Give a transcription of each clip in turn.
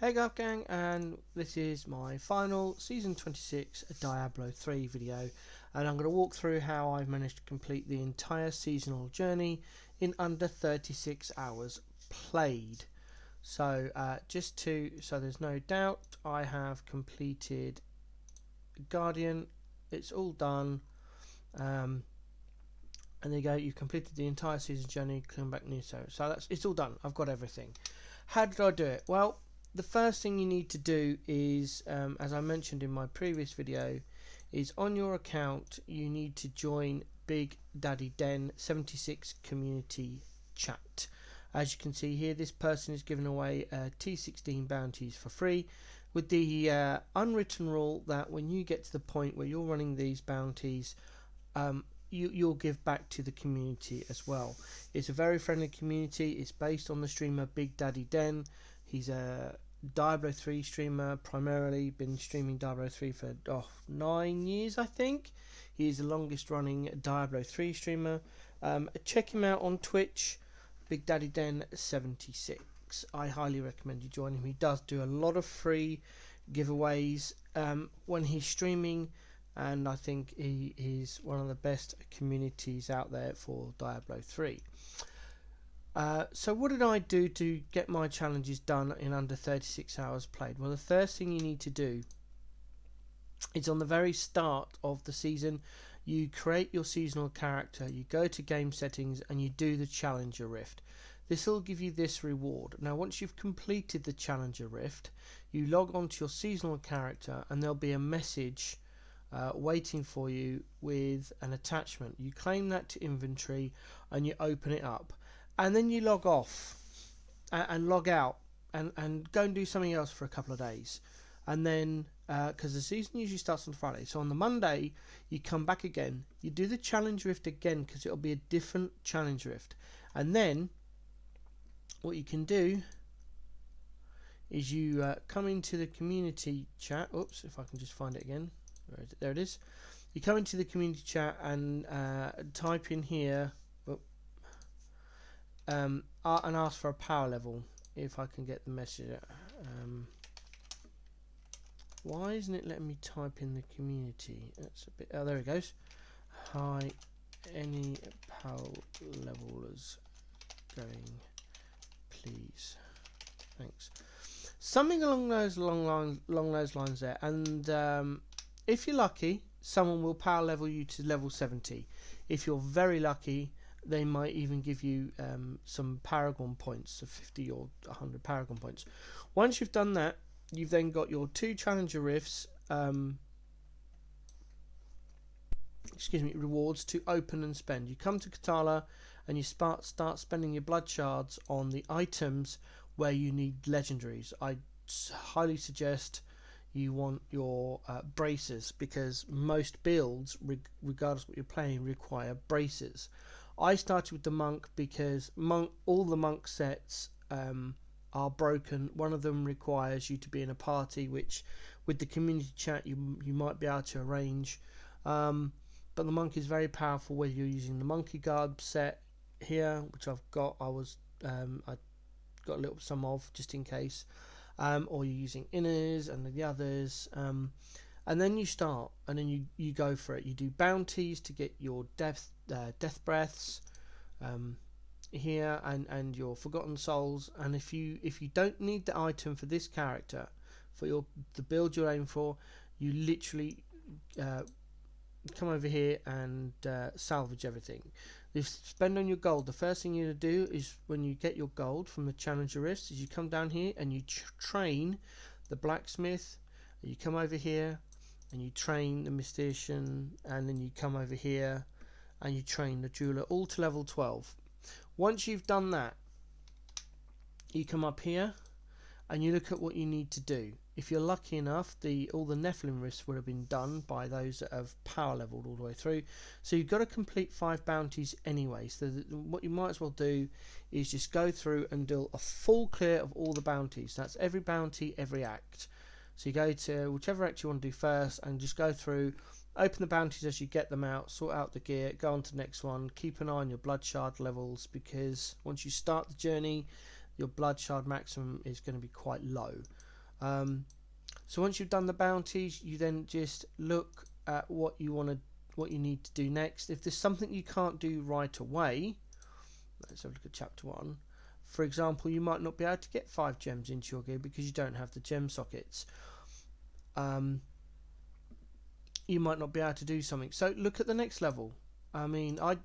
Hey Gov Gang, and this is my final Season 26 Diablo 3 video, and I'm going to walk through how I've managed to complete the entire seasonal journey in under 36 hours played. So so there's no doubt, I have completed Guardian. It's all done, and there you go. You've completed the entire season journey. Come back new, so it's all done. I've got everything. How did I do it? Well, the first thing you need to do is, as I mentioned in my previous video, is on your account you need to join Big Daddy Den 76 community chat. As you can see here, this person is giving away T16 bounties for free, with the unwritten rule that when you get to the point where you're running these bounties, you'll give back to the community as well. It's a very friendly community. It's based on the streamer Big Daddy Den. He's a Diablo 3 streamer, primarily been streaming Diablo 3 for 9 years, I think. He's the longest running Diablo 3 streamer. Check him out on Twitch, Big Daddy Den 76. I highly recommend you join him. He does do a lot of free giveaways when he's streaming, and I think he is one of the best communities out there for Diablo 3. So what did I do to get my challenges done in under 36 hours played? Well, the first thing you need to do is, on the very start of the season, you create your seasonal character, you go to game settings, and you do the Challenger Rift. This will give you this reward. Now, once you've completed the Challenger Rift, you log on to your seasonal character, and there'll be a message waiting for you with an attachment. You claim that to inventory and you open it up, and then you log off and log out and go and do something else for a couple of days, and then because the season usually starts on Friday, so on the Monday you come back again, you do the challenge rift again, because it'll be a different challenge rift. And then what you can do is you come into the community chat. Oops, if I can just find it again. Where is it? There it is. You come into the community chat and type in here and ask for a power level. If I can get the message. Why isn't it letting me type in the community? That's a bit. Oh, there it goes. Hi, any power levelers going, please? Thanks. Something along those lines there. And if you're lucky, someone will power level you to level 70. If you're very lucky, they might even give you some Paragon points, so 50 or 100 Paragon points. Once you've done that, you've then got your 2 Challenger Rifts, rewards to open and spend. You come to Katala and you start spending your blood shards on the items where you need legendaries. I highly suggest you want your braces, because most builds, regardless of what you're playing, require braces. I started with the monk because all the monk sets are broken. One of them requires you to be in a party, which with the community chat you might be able to arrange. But the monk is very powerful, whether you're using the monkey garb set here, which I've got. I got a little some of just in case. Or you're using inners and the others, and then you start, and then you go for it. You do bounties to get your death breaths here, and your forgotten souls. And if you don't need the item for this character for the build you're aiming for, you literally come over here and salvage everything. You spend on your gold. The first thing you're going to do is, when you get your gold from the Challenger Rifts, is you come down here and you train the blacksmith. You come over here and you train the mystician, and then you come over here and you train the jeweler, all to level 12. Once you've done that, you come up here and you look at what you need to do. If you're lucky enough, all the Nephilim rifts would have been done by those that have power leveled all the way through. So you've got to complete 5 bounties anyway. So what you might as well do is just go through and do a full clear of all the bounties. That's every bounty, every act. So you go to whichever act you want to do first and just go through, open the bounties as you get them out, sort out the gear, go on to the next one. Keep an eye on your blood shard levels, because once you start the journey, your blood shard maximum is going to be quite low. So once you've done the bounties, you then just look at what you need to do next. If there's something you can't do right away, let's have a look at chapter 1. For example, you might not be able to get 5 gems into your gear because you don't have the gem sockets. You might not be able to do something. So look at the next level. I mean, I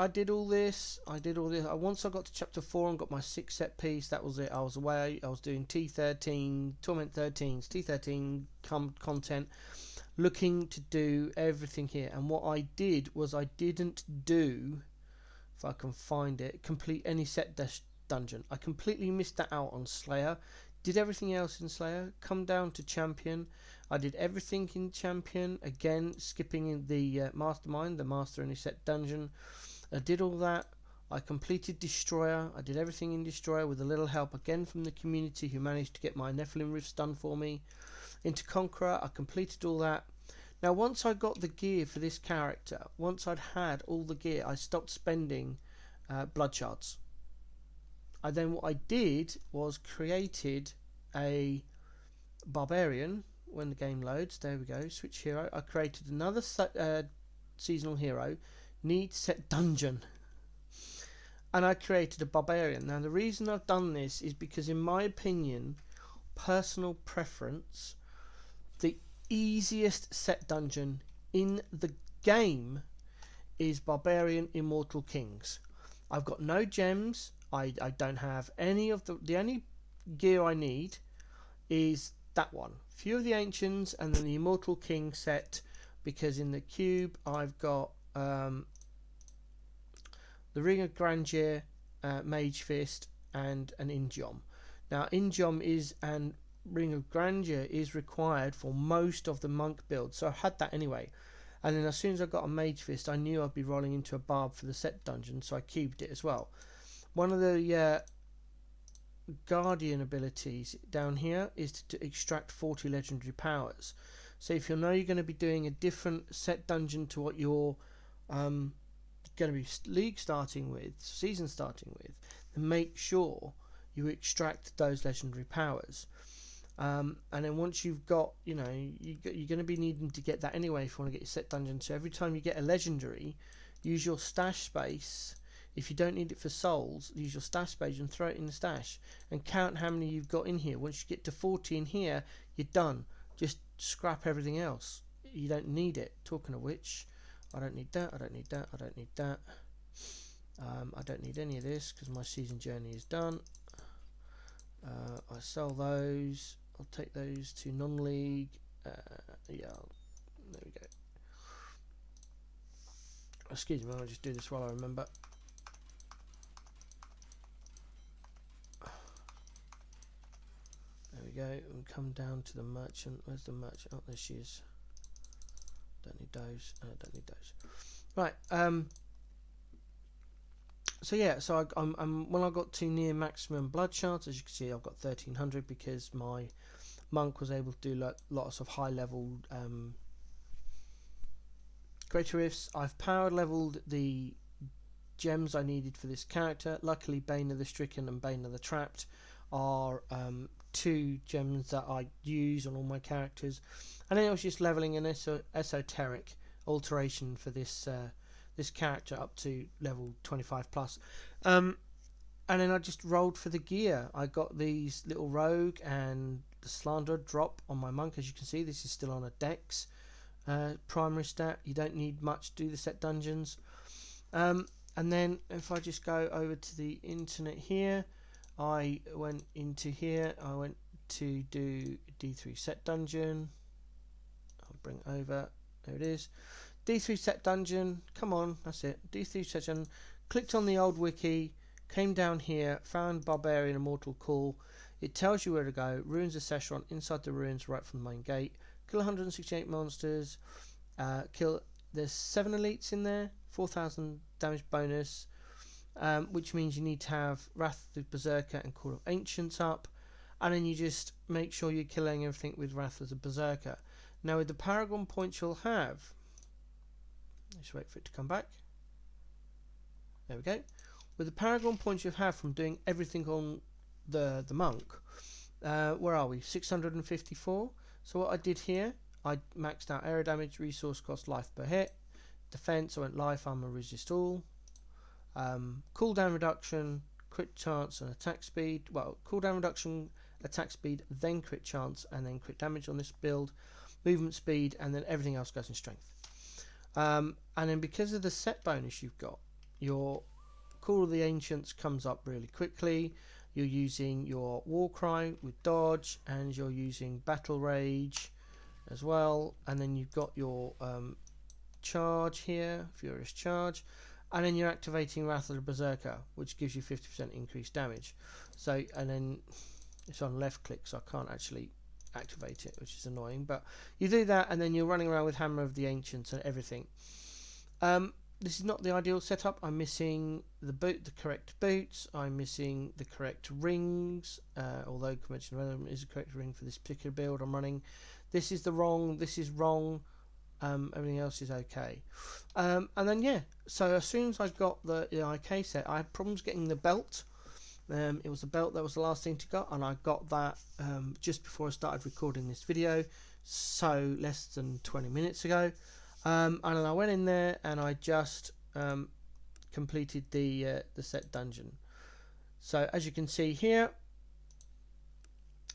did all this. Once I got to chapter 4 and got my 6 set piece, that was it. I was away. I was doing T13, Torment 13s, T13 content, looking to do everything here. And what I did was I didn't do, if I can find it, complete any set dungeon. I completely missed that out on Slayer. Did everything else in Slayer. Come down to Champion. I did everything in Champion. Again, skipping in the Mastermind, the Master Any Set dungeon. I did all that. I completed Destroyer. I did everything in Destroyer with a little help again from the community who managed to get my Nephilim Rifts done for me. Into Conqueror, I completed all that. Now, once I got the gear for this character, once I'd had all the gear, I stopped spending blood shards. What I did was created a barbarian. When the game loads, there we go, switch hero. I created another seasonal hero, need set dungeon, and I created a barbarian. Now the reason I've done this is because, in my opinion, personal preference, the easiest set dungeon in the game is Barbarian Immortal Kings. I've got no gems. I don't have any of the only gear I need is that one. Few of the Ancients and then the Immortal King set, because in the cube I've got the Ring of Grandeur, Mage Fist and an Injom. Now Injom is and Ring of Grandeur is required for most of the monk build, so I had that anyway. And then as soon as I got a Mage Fist, I knew I'd be rolling into a Barb for the set dungeon, so I cubed it as well. One of the Guardian abilities down here is to extract 40 legendary powers. So if you know you're going to be doing a different set dungeon to what you're going to be league starting with, season starting with, then make sure you extract those legendary powers. And then once you've got, you're going to be needing to get that anyway if you want to get your set dungeon. So every time you get a legendary, use your stash space. If you don't need it for souls, use your stash space and throw it in the stash. And count how many you've got in here. Once you get to 40 in here, you're done. Just scrap everything else. You don't need it. Talking of which, I don't need that, I don't need that, I don't need that. I don't need any of this because my season journey is done. I sell those. I'll take those to non-league. Yeah, there we go. Excuse me, I'll just do this while I remember. There we go, and come down to the merchant. Where's the merchant? Oh, there she is. Don't need those. Don't need those. Right. So yeah. So I'm when I got to near maximum blood shards, as you can see, I've got 1300 because my monk was able to do lots of high level greater rifts. I've power leveled the gems I needed for this character. Luckily, Bane of the Stricken and Bane of the Trapped are 2 gems that I use on all my characters, and then I was just leveling an esoteric alteration for this this character up to level 25 plus, and then I just rolled for the gear. I got these little rogue and the slanderer drop on my monk. As you can see, this is still on a dex primary stat. You don't need much to do the set dungeons. And then if I just go over to the internet here, I went into here, I went to do D3 set dungeon. I'll bring it over, there it is. D3 set dungeon, come on, that's it. D3 set dungeon, clicked on the old wiki, came down here, found Barbarian Immortal Call. It tells you where to go, Ruins of Session, inside the ruins right from the main gate. Kill 168 monsters, there's 7 elites in there, 4,000 damage bonus. Which means you need to have Wrath of the Berserker and Call of Ancients up, and then you just make sure you're killing everything with Wrath of the Berserker. Now with the Paragon points you'll have, let's wait for it to come back, there we go. With the Paragon points you have from doing everything on the monk, Where are we? 654. So what I did here, I maxed out area damage, resource cost, life per hit, defense. I went life, armor, resist all. Cooldown reduction, crit chance, and attack speed. Well, cooldown reduction, attack speed, then crit chance, and then crit damage on this build. Movement speed, and then everything else goes in strength. And then because of the set bonus you've got, your Call of the Ancients comes up really quickly. You're using your Warcry with dodge, and you're using Battle Rage as well. And then you've got your charge here, Furious Charge, and then you're activating Wrath of the Berserker, which gives you 50% increased damage. So, and then it's on left click, so I can't actually activate it, which is annoying. But you do that, and then you're running around with Hammer of the Ancients and everything. This is not the ideal setup. I'm missing the correct boots. I'm missing the correct rings, although Conventional Venom is the correct ring for this particular build I'm running. This is wrong. This is wrong. Everything else is okay. And then yeah, so as soon as I got the IK set, I had problems getting the belt. It was the belt that was the last thing to get, and I got that just before I started recording this video, so less than 20 minutes ago. And then I went in there and I just completed the set dungeon. So as you can see here,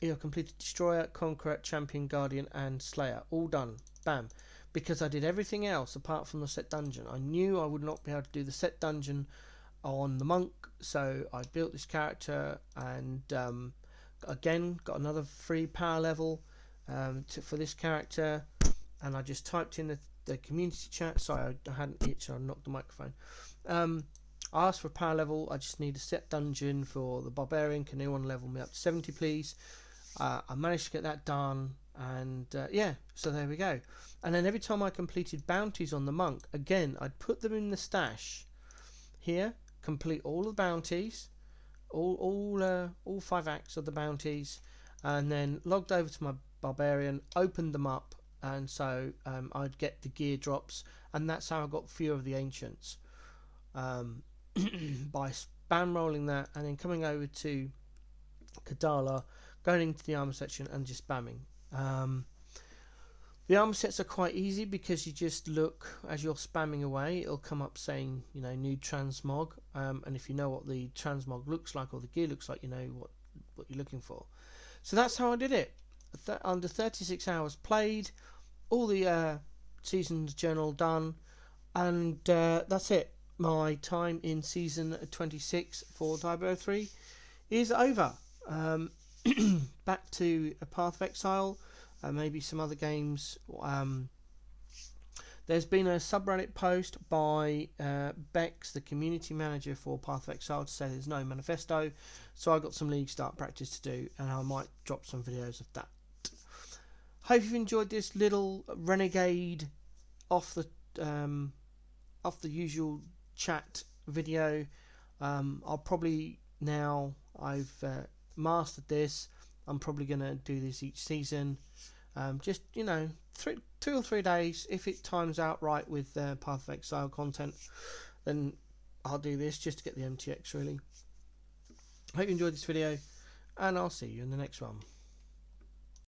you've completed Destroyer, Conqueror, Champion, Guardian, and Slayer. All done. Bam. Because I did everything else apart from the set dungeon. I knew I would not be able to do the set dungeon on the monk, so I built this character, and again got another free power level for this character, and I just typed in the community chat. Sorry, I had an itch and I knocked the microphone. I asked for a power level. I just need a set dungeon for the barbarian. Can anyone level me up to 70 please? I managed to get that done, and yeah, so there we go. And then every time I completed bounties on the monk, again I'd put them in the stash here, complete all the bounties, all 5 acts of the bounties, and then logged over to my barbarian, opened them up, and so I'd get the gear drops, and that's how I got Fear of the Ancients, by spam rolling that and then coming over to Kadala, going into the armor section and just spamming. The armor sets are quite easy because you just look as you're spamming away, it'll come up saying, you know, new transmog, and if you know what the transmog looks like or the gear looks like, you know what you're looking for. So that's how I did it. Under 36 hours played, all the season's journal done, and that's it. My time in season 26 for Diablo 3 is over. Back to a Path of Exile, maybe some other games. There's been a subreddit post by Bex, the community manager for Path of Exile, to say there's no manifesto, so I've got some League Start practice to do, and I might drop some videos of that. Hope you've enjoyed this little renegade off the usual chat video. I'll probably, now I've mastered this, I'm probably going to do this each season. Just, you know, 2 or 3 days. If it times out right with Path of Exile content, then I'll do this just to get the MTX really. Hope you enjoyed this video, and I'll see you in the next one.